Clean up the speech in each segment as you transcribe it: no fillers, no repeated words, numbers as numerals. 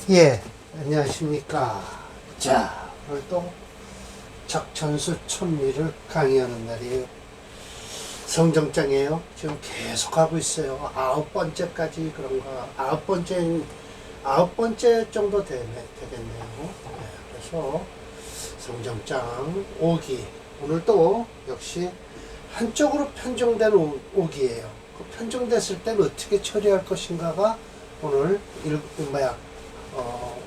예, 안녕하십니까. 자, 오늘 또 적천수 천리를 강의하는 날이에요. 성정장이에요. 지금 계속 하고 있어요. 9번째까지 그런가. 아홉 번째 정도 되겠네요. 네, 그래서 성정장 5기. 오늘 또 역시 한쪽으로 편중된 5기예요. 그 편중됐을 때는 어떻게 처리할 것인가가 오늘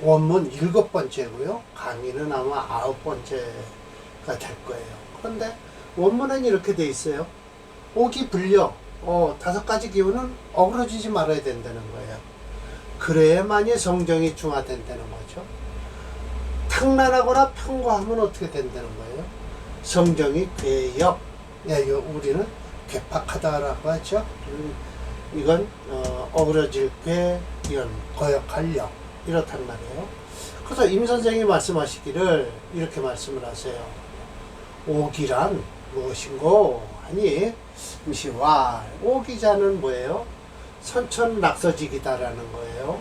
원문 7번째고요. 강의는 아마 9번째가 될 거예요. 그런데 원문은 이렇게 돼 있어요. 오기 불려 5가지 기운은 어그러지지 말아야 된다는 거예요. 그래야만이 성정이 중화된다는 거죠. 탕란하거나 평과하면 어떻게 된다는 거예요? 성정이 괴역. 우리는 괴팍하다라고 하죠. 이건 어그러질 괴, 이건 거역할 역. 이렇단 말이에요. 그래서 임 선생이 말씀하시기를 이렇게 말씀을 하세요. 오기란 무엇인고 하니 임시와 오기자는 뭐예요? 선천낙서직이다라는 거예요.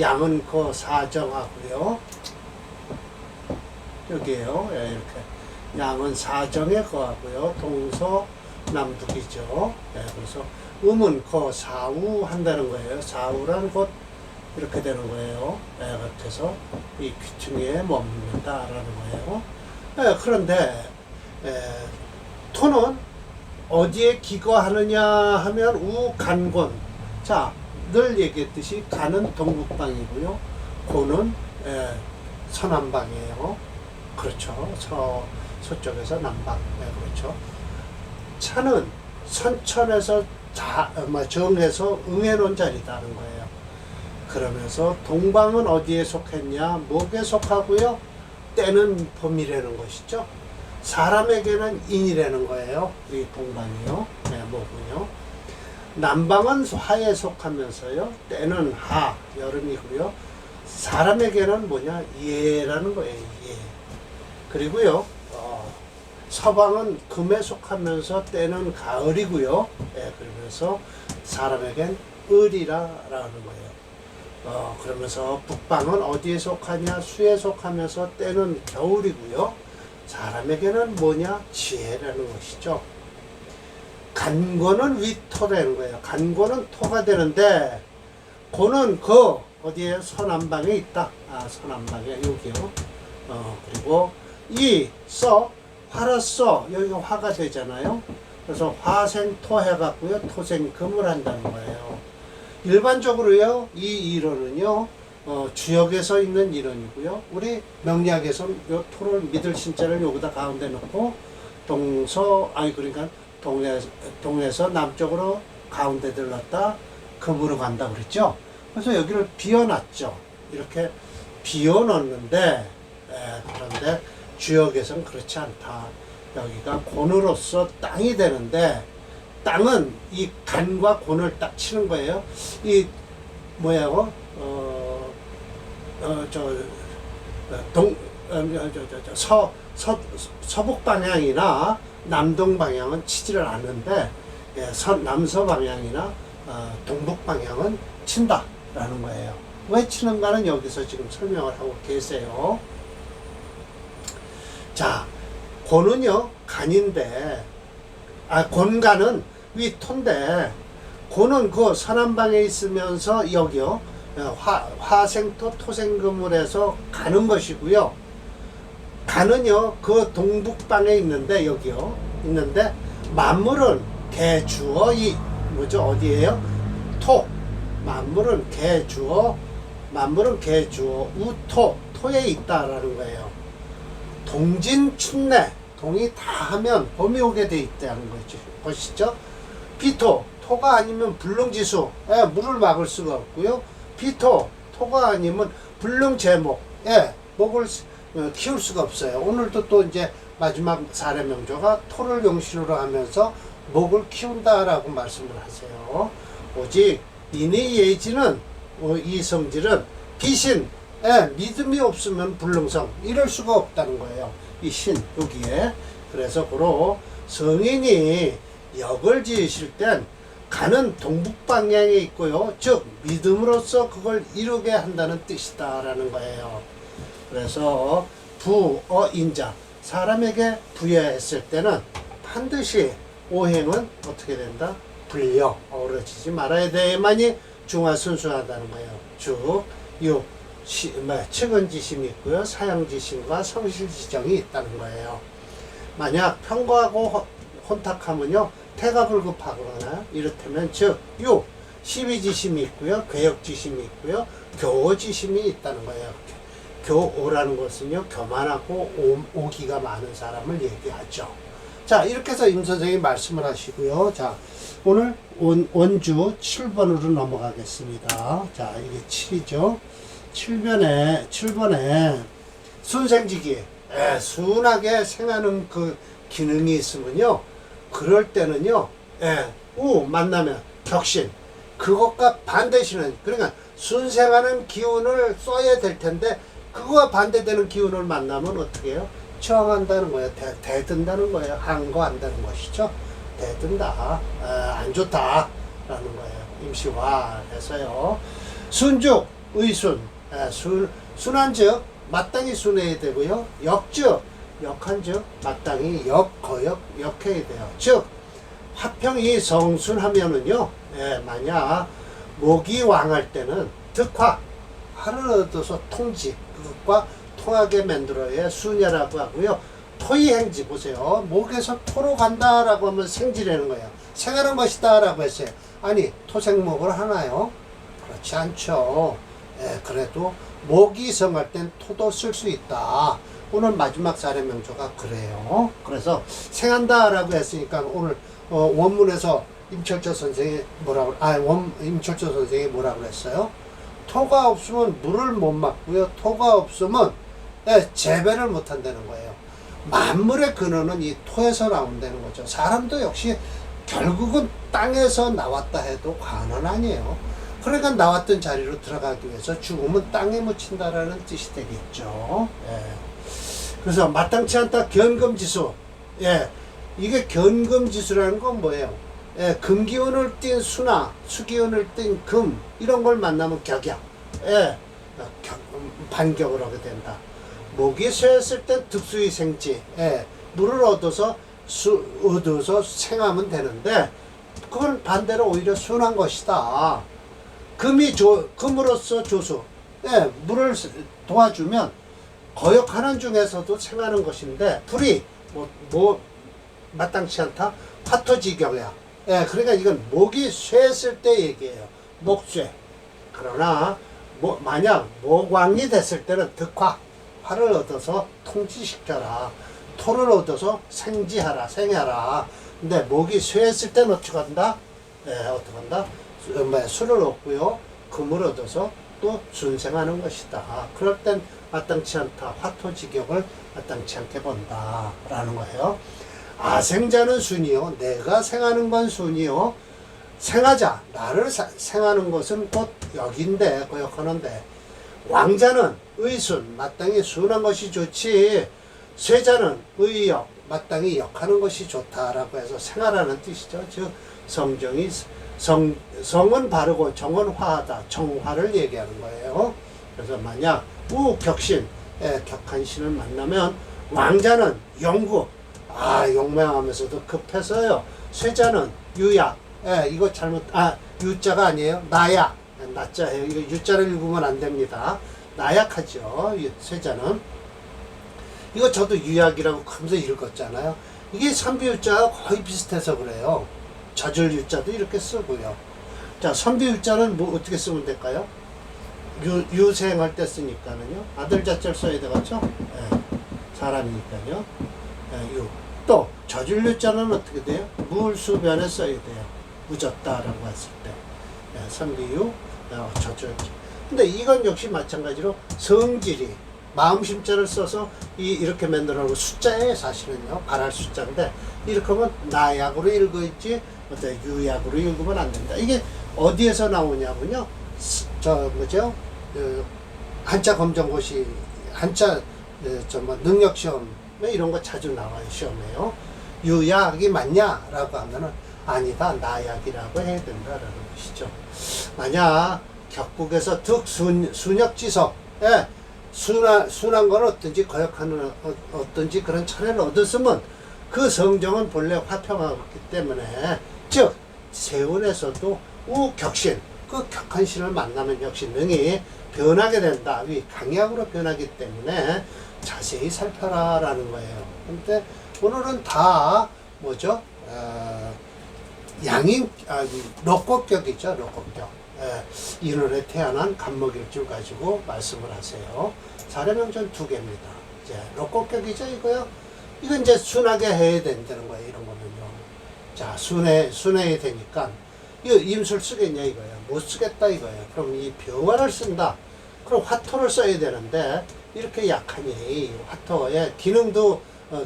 양은 그 사정하고요. 여기에요. 이렇게 양은 사정에 거하고요. 동서 남북이죠. 그래서 음은 그 사우 한다는 거예요. 사우란 곧 이렇게 되는 거예요. 그래서 이 귀퉁이에 머문다라는 거예요. 그런데 토는 어디에 기거하느냐 하면 우간곤. 자, 늘 얘기했듯이 간은 동북방이고요. 곤은 서남방이에요. 그렇죠. 서쪽에서 남방. 그렇죠. 차는 선천에서 정해서 응해놓은 자리다는 거예요. 그러면서 동방은 어디에 속했냐? 목에 속하고요. 때는 봄이라는 것이죠. 사람에게는 인이라는 거예요. 이 동방이요. 목은요. 남방은 화에 속하면서요. 때는 하, 여름이고요. 사람에게는 뭐냐? 예라는 거예요. 예. 그리고요. 서방은 금에 속하면서 때는 가을이고요. 그러면서 사람에겐 을이라는 거예요. 그러면서 북방은 어디에 속하냐? 수에 속하면서 때는 겨울이고요. 사람에게는 뭐냐? 지혜라는 것이죠. 간고는 위토라는 거예요. 간고는 토가 되는데 고는 그 어디에 서남방에 있다. 서남방에 여기요. 그리고 이 화로써 여기가 화가 되잖아요. 그래서 화생토 해갖고요. 토생금을 한다는 거예요. 일반적으로요, 이 이론은요, 주역에서 있는 이론이고요. 우리 명리학에서는 요 토를 믿을 신자를 여기다 가운데 놓고 그러니까 동에서 남쪽으로 가운데 들렀다 금으로 간다 그랬죠. 그래서 여기를 비워놨죠. 이렇게 비워놓는데, 그런데 주역에서는 그렇지 않다. 여기가 곤으로서 땅이 되는데, 땅은 이 간과 곤을 딱 치는 거예요. 이 뭐야고 서북 방향이나 남동 방향은 치지를 않는데 남서 방향이나 동북 방향은 친다라는 거예요. 왜 치는가는 여기서 지금 설명을 하고 계세요. 자, 곤은요 간인데 곤간은 위토인데 고는 그 서남방에 있으면서 여기요 화생토 토생금을 해서 가는 것이고요. 간은요 그 동북방에 있는데 여기요 있는데 만물은 개주어 어디에요? 토. 만물은 개주어 토에 있다라는 거예요. 동진춘내 동이 다 하면 봄이 오게 돼 있다는 것이죠. 토가 아니면 불능지수, 물을 막을 수가 없고요. 토가 아니면 불능제목, 목을 키울 수가 없어요. 오늘도 또 이제 마지막 사례명조가 토를 용신으로 하면서 목을 키운다라고 말씀을 하세요. 오직 이니 예지는 이 성질은 비신, 믿음이 없으면 불능성 이럴 수가 없다는 거예요. 이 신 여기에. 그래서 고로 성인이 역을 지으실 땐 가는 동북 방향에 있고요. 즉 믿음으로써 그걸 이루게 한다는 뜻이다라는 거예요. 그래서 부어인자, 사람에게 부여했을 때는 반드시 오행은 어떻게 된다? 불려 어우러지지 말아야 돼만이 중화순수하다는 거예요. 즉 측은지심이 있고요, 사형지심과 성실지정이 있다는 거예요. 만약 편과하고 혼탁하면요 태가불급하거나 이렇다면 즉 12지심이 있고요, 괴역지심이 있고요, 교오지심이 있다는 거예요. 교오라는 것은요 교만하고 오기가 많은 사람을 얘기하죠. 자, 이렇게 해서 임 선생님이 말씀을 하시고요. 자, 오늘 원주 7번으로 넘어가겠습니다. 자, 이게 7이죠. 7번에 순생지기, 순하게 생하는 그 기능이 있으면요, 그럴 때는요, 만나면 격신, 그것과 반대시는, 그러니까 순생하는 기운을 써야 될 텐데 그거와 반대되는 기운을 만나면 어떻게 해요? 저항한다는 거예요. 대든다는 거예요. 항거한다는 것이죠. 대든다. 안 좋다라는 거예요. 임시화 해서요. 순즉 의순, 순한즉 마땅히 순해야 되고요. 역즉 역한즉 마땅히 역해야 돼요. 즉 화평이 성순하면은요, 만약 목이 왕할 때는 득화, 화를 얻어서 통지, 그것과 통하게 만들어야 순야라고 하고요. 토의행지 보세요. 목에서 토로 간다라고 하면 생지라는 거예요. 생하는 것이다 라고 했어요. 아니, 토생목을 하나요? 그렇지 않죠. 그래도 목이 성할 땐 토도 쓸 수 있다. 오늘 마지막 사례명조가 그래요. 그래서 생한다 라고 했으니까 오늘 원문에서 임철조 선생이 임철조 선생이 뭐라고 그랬어요? 토가 없으면 물을 못 맞고요. 토가 없으면 재배를 못 한다는 거예요. 만물의 근원은 이 토에서 나온다는 거죠. 사람도 역시 결국은 땅에서 나왔다 해도 과언은 아니에요. 그러니까 나왔던 자리로 들어가기 위해서 죽음은 땅에 묻힌다라는 뜻이 되겠죠. 그래서 마땅치 않다 견금지수. 이게 견금지수라는 건 뭐예요? 금기운을 띤 수나 수기운을 띤 금, 이런 걸 만나면 격약, 반격을 하게 된다. 목이 쇠했을 땐 득수의 생지, 물을 얻어서 생하면 되는데 그건 반대로 오히려 순한 것이다. 금으로서 조수, 물을 도와주면 거역하는 중에서도 생하는 것인데 불이 마땅치 않다. 화토지경이야. 그러니까 이건 목이 쇠했을 때 얘기예요. 목쇠. 그러나 만약 목왕이 됐을 때는 득화, 화를 얻어서 통지시켜라. 토를 얻어서 생지하라, 생하라. 근데 목이 쇠했을 때는 어떻게 한다? 어떻게 한다? 술을 얻고요, 금을 얻어서 또 순생하는 것이다. 그럴 땐 마땅치 않다. 화토지경을 마땅치 않게 본다. 라는 거예요. 생자는 순이요. 내가 생하는 건 순이요. 생하자. 나를 생하는 것은 곧 역인데, 거역하는데. 왕자는 의순. 마땅히 순한 것이 좋지. 쇠자는 의역. 마땅히 역하는 것이 좋다라고 해서 생하라는 뜻이죠. 즉 성은 바르고 정은 화하다. 정화를 얘기하는 거예요. 그래서 만약 우격신, 격한 신을 만나면 왕자는 영구, 용맹하면서도 급해서요. 쇠자는 유약, 이거 잘못, 유자가 아니에요. 나약, 나자예요. 이거 유자를 읽으면 안 됩니다. 나약하죠. 쇠자는. 이거 저도 유약이라고 하면서 읽었잖아요. 이게 선비유자가 거의 비슷해서 그래요. 젖을 유자도 이렇게 쓰고요. 자, 선비유자는 어떻게 쓰면 될까요? 유생할 때 쓰니까는요. 아들 자체를 써야 되겠죠? 사람이니까요. 또 젖을 유자는 어떻게 돼요? 물수변에 써야 돼요. 묻었다라고 했을 때. 선비유, 젖을. 근데 이건 역시 마찬가지로 성질이 마음심자를 써서 이렇게 만들어놓은 숫자에 사실은요, 발할 숫자인데, 이렇게 하면 나약으로 읽어있지, 유약으로 읽으면 안 된다. 이게 어디에서 나오냐면요, 한자 검정고시, 한자, 능력시험, 이런 거 자주 나와요, 시험에요. 유약이 맞냐라고 하면은, 아니다, 나약이라고 해야 된다라는 것이죠. 만약 격국에서 득순역지석, 예, 순한 건 어떤지 거역하는 어떤지 그런 차례를 얻었으면 그 성정은 본래 화평하기 때문에, 즉 세운에서도 우격신, 그 격한 신을 만나면 역시 능이 변하게 된다. 이 강약으로 변하기 때문에 자세히 살펴라라는 거예요. 근데 오늘은 다 뭐죠? 록곡격이죠. 록곡격. 예, 인월에 태어난 간목일주 가지고 말씀을 하세요. 사례명절 2개입니다. 이제 록곡격이죠, 이거요. 이건 이제 순하게 해야 된다는 거예요, 이런 거는요. 자, 순해야 되니까, 이거 임술 쓰겠냐, 이거예요. 못 쓰겠다, 이거예요. 그럼 이 병화를 쓴다. 그럼 화토를 써야 되는데, 이렇게 약하니, 화토의 기능도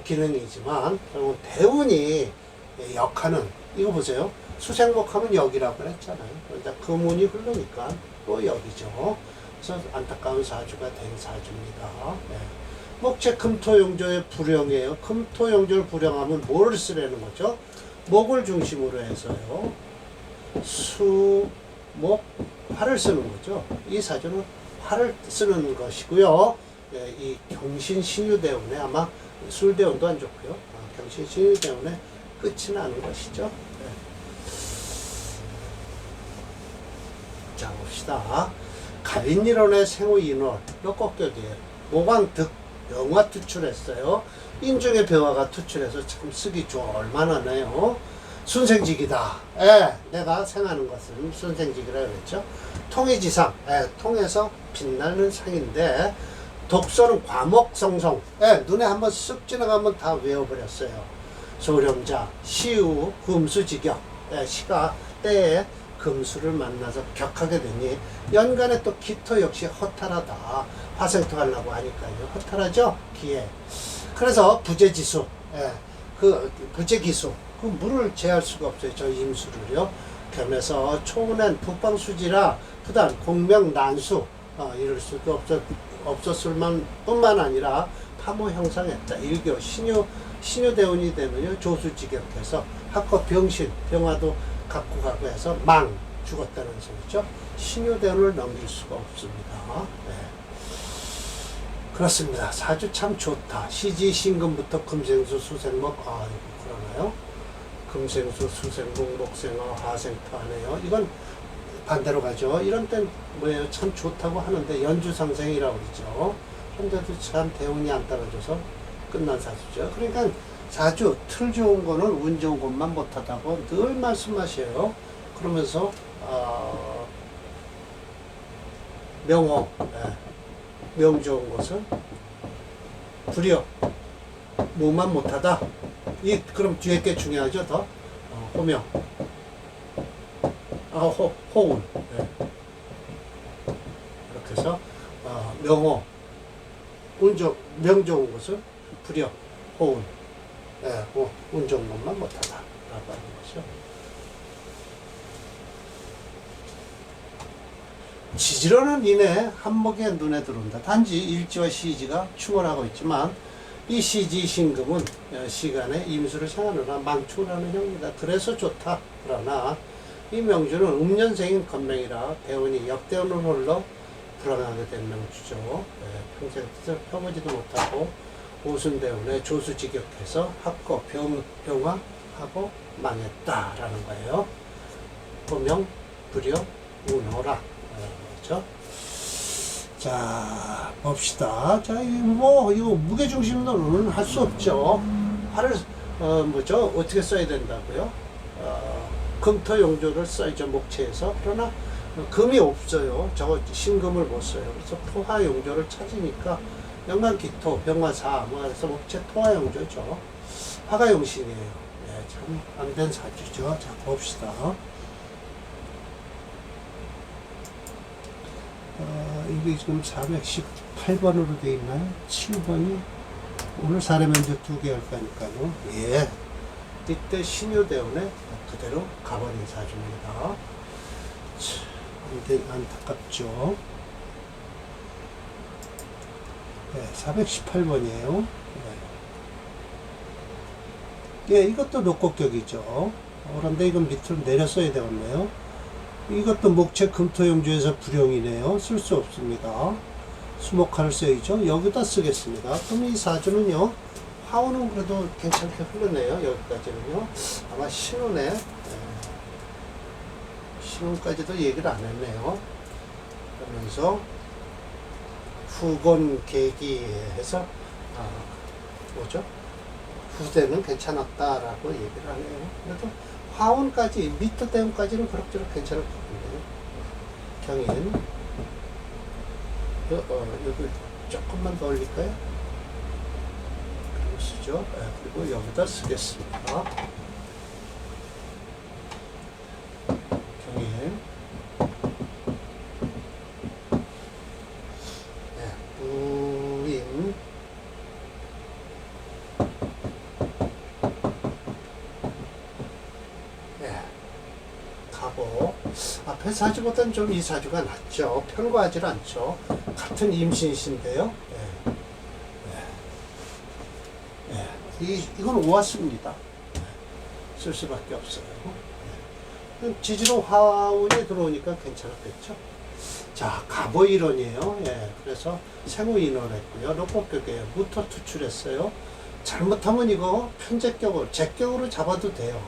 기능이지만, 그러면 대운이 역하는, 이거 보세요. 수생목하면 역이라고 그랬잖아요. 그러니까 금운이 흐르니까 또 역이죠. 그래서 안타까운 사주가 된 사주입니다. 네. 목체 금토용조의 불용이에요. 금토용조를 불용하면 뭐를 쓰라는 거죠? 목을 중심으로 해서요. 수, 목, 화를 쓰는 거죠. 이 사주는 화를 쓰는 것이고요. 예, 이 경신 신유대운에 아마 술대운도 안 좋고요. 경신 신유대운에 끝이 나는 것이죠. 네. 자, 봅시다. 갑인일원의 생후인월, 록곡격이에요. 모광득, 병화 투출했어요. 인중의 병화가 투출해서 참 쓰기 좋을만하네요. 순생직이다. 예, 내가 생하는 것은 순생직이라 그랬죠. 통의지상, 예, 통해서 빛나는 상인데, 독서는 과목성성, 예, 눈에 한번 쓱 지나가면 다 외워버렸어요. 소렴자, 시우, 금수지격, 예, 시가 때에 금수를 만나서 격하게 되니 연간에 또 기토 역시 허탈하다. 화생토 하려고 하니까요. 허탈하죠? 기에. 그래서 부재지수, 예, 그 부재기수, 그 물을 제할 수가 없어요. 저 임수를요. 겸해서 초운엔 북방수지라 부단 공명난수, 이럴 수도 없었을 뿐만 아니라 파모 형상했다. 일교 신유대운이 되면요. 조수지격해서 학과 병신, 병화도 갖고 가고 해서 죽었다는 소리죠. 신유대운을 넘길 수가 없습니다. 네. 그렇습니다. 사주 참 좋다. 시지 신금부터 금생수 수생목, 이거 그러나요? 금생수 수생목 목생화 화생토 하네요. 이건 반대로 가죠. 이런 땐 뭐예요? 참 좋다고 하는데 연주상생이라고 그러죠. 근데도 참 대운이 안 따라줘서 끝난 사주죠. 그러니까 사주 틀 좋은 거는 운 좋은 것만 못하다고 늘 말씀하셔요. 그러면서 명호, 명 좋은 것은 불여, 뭐만 못하다. 그럼 뒤에 게 중요하죠. 더 호명, 호운. 네. 이렇게 해서 명호, 명 좋은 것은 불여, 호운. 예, 운 좋은 것만 못하다. 라고 하는 거죠. 지지로는 이내 한목에 눈에 들어온다. 단지 일지와 시지가 충원하고 있지만 이 시지 신금은 시간에 임수를 생하느라 망축을 하는 형입니다. 그래서 좋다. 그러나 이 명주는 음년생인 건명이라 대운이 역대운을 홀러 불안하게 된 명주죠. 평생 뜻을 펴보지도 못하고 오순대운에 조수지격해서 학고 병화하고 망했다라는 거예요. 보명 불여 운호라. 그렇죠? 자, 봅시다. 자, 이거 무게중심으로는 할 수 없죠. 화를 어떻게 써야 된다고요? 금토용조를 써야죠, 목체에서. 그러나 금이 없어요. 저거 신금을 못 써요. 그래서 토화용조를 찾으니까 연간기토, 병화사, 그래서 목체 토화용조죠. 화가 용신이에요. 네, 참 안 된 사주죠. 자, 봅시다. 이게 지금 418번으로 되어 있나요? 7번이 오늘 사례면접 2개 할 거니까요. 예. 이때 신유대운에 그대로 가버린 사주입니다. 참 안타깝죠. 네, 418번이에요. 네. 예, 이것도 녹곡격이죠. 그런데 이건 밑으로 내렸어야 되겠네요. 이것도 목체 금토용주에서 불용이네요. 쓸 수 없습니다. 수목화를 써야죠. 여기다 쓰겠습니다. 그럼 이 사주는요, 화우는 그래도 괜찮게 흐르네요. 여기까지는요. 아마 신운에, 신운까지도 얘기를 안 했네요. 그러면서 후곤 계기해서 뭐죠? 후대는 괜찮았다라고 얘기를 하네요. 그래도 화운까지, 미터 대운까지는 그럭저럭 괜찮을 것 같은데요. 경인. 여기 조금만 더 올릴까요? 그리고 쓰죠. 그리고 여기다 쓰겠습니다. 경인. 무임. 가보. 앞에 사주보다는 좀 이 사주가 낫죠. 편과하지 않죠. 같은 임신신데요. 이건 오왔습니다. 쓸 수밖에 없어요. 지지로 화운이 들어오니까 괜찮았겠죠. 자, 갑오일원이에요. 그래서 생우인원 했고요. 로법격이에요. 무토 투출했어요. 잘못하면 이거 편제격으로, 제격으로 잡아도 돼요.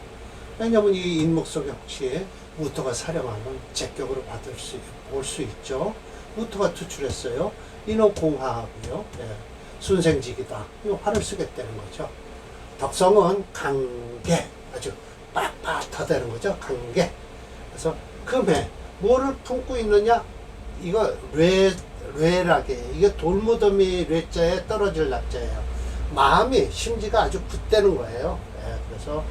왜냐면 이 인목석 역시 무토가 사령하면 제격으로 볼 수 있죠. 무토가 투출했어요. 인호공하하고요. 순생직이다. 이거 화를 쓰겠다는 거죠. 덕성은 강계, 아주 빳빳하다는 거죠. 강계. 그래서 금해 뭐를 품고 있느냐? 이거 뇌락에, 이게 돌무더미 뇌자에 떨어질 낙자예요. 마음이, 심지가 아주 굳대는 거예요. 그래서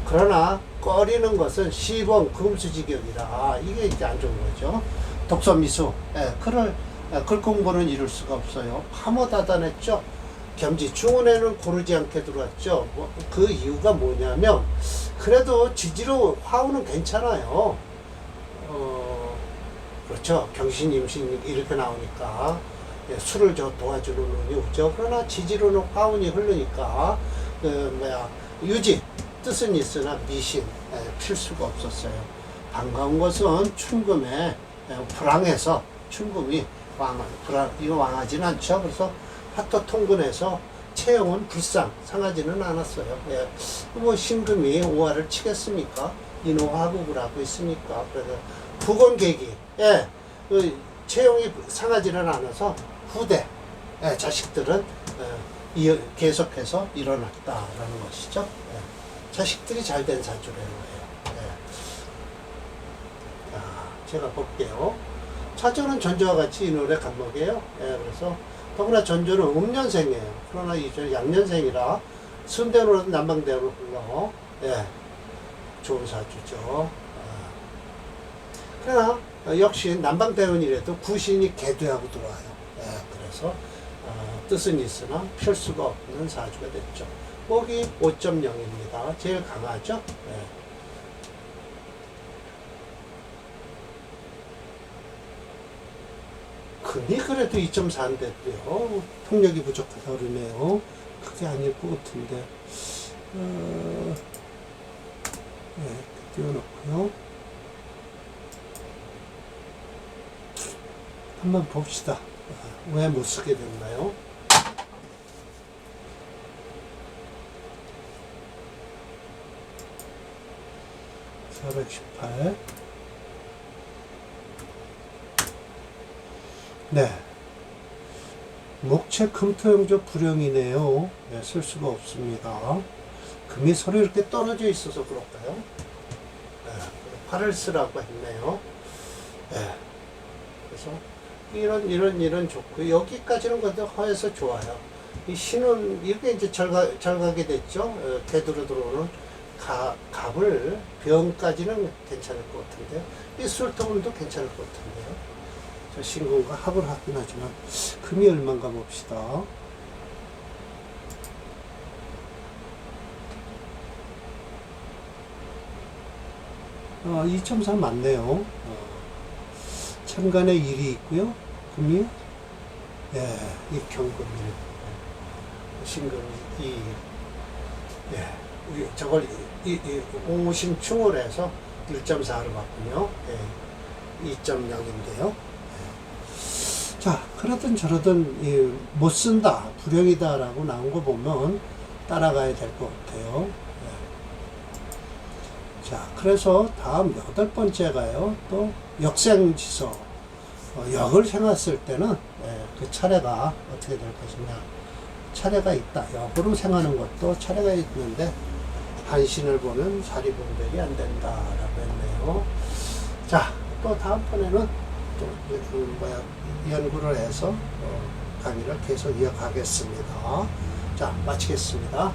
그러나 꺼리는 것은 시범 금수지경이라 이게 이제 안 좋은 거죠. 독서미수, 글 공부는 이룰 수가 없어요. 파모다단했죠. 겸지 중운에는 고르지 않게 들어왔죠. 그 이유가 뭐냐면 그래도 지지로 화우는 괜찮아요. 그렇죠. 경신, 임신 이렇게 나오니까 술을 도와주는 운이 없죠. 그러나 지지로는 화운이 흐르니까 유지 뜻은 있으나 미신 필수가 없었어요. 반가운 것은 춘금에 불황해서 춘금이 이거 왕하진 않죠. 그래서 화토 통근해서 체형은 불상 상하지는 않았어요. 뭐 신금이 오화를 치겠습니까? 인호화국을 하고 있으니까. 그래서 부건계기, 체형이 상하지는 않아서 후대 자식들은 계속해서 일어났다라는 것이죠. 자식들이 잘 된 사주라는 거예요. 제가 볼게요. 차전은 전조와 같이 인월의 간목이에요. 그래서 더구나 전조는 음년생이에요. 그러나 이제 양년생이라 순대로는 남방대로 불러. 좋은 사주죠. 그러나 역시 남방대운이라도 구신이 개두하고 들어와요. 그래서 뜻은 있으나 필수가 없는 사주가 됐죠. 목이 5.0입니다. 제일 강하죠. 금이 그래도 2.4인데도요. 폭력이 부족해서 그러네요. 그게 아닐 것 같은데. 띄워놓고요. 한번 봅시다. 왜 못 쓰게 됐나요? (418) 목체 금토용조 불용이네요. 쓸 수가 없습니다. 금이 서로 이렇게 떨어져 있어서 그럴까요? 화를 쓰라고 했네요. 그래서 이런 좋고 여기까지는 근데 허해서 좋아요. 이 신은 이렇게 이제 잘 가게 됐죠. 대두로 들어오는 갑을 병까지는 괜찮을 것 같은데요. 이 술토운도 괜찮을 것 같은데요. 저 신금과 합을 하긴 하지만 금이 얼마인가 봅시다. 2.4 맞네요. 천간에 1이 있고요. 금이 이 경금이 신금이 2. 저걸 5심충을 해서 1.4로 봤군요. 예, 2.0인데요. 자, 그러든 저러든 못 쓴다, 불용이다라고 나온 거 보면 따라가야 될 것 같아요. 예. 자, 그래서 다음 8번째가요. 또 역생지서. 역을 생했을 때는 그 차례가 어떻게 될 것이냐. 차례가 있다. 역으로 생하는 것도 차례가 있는데 한신을 보면 사리분별이 안 된다라고 했네요. 자, 또 다음번에는 또 연구를 해서 강의를 계속 이어가겠습니다. 자, 마치겠습니다.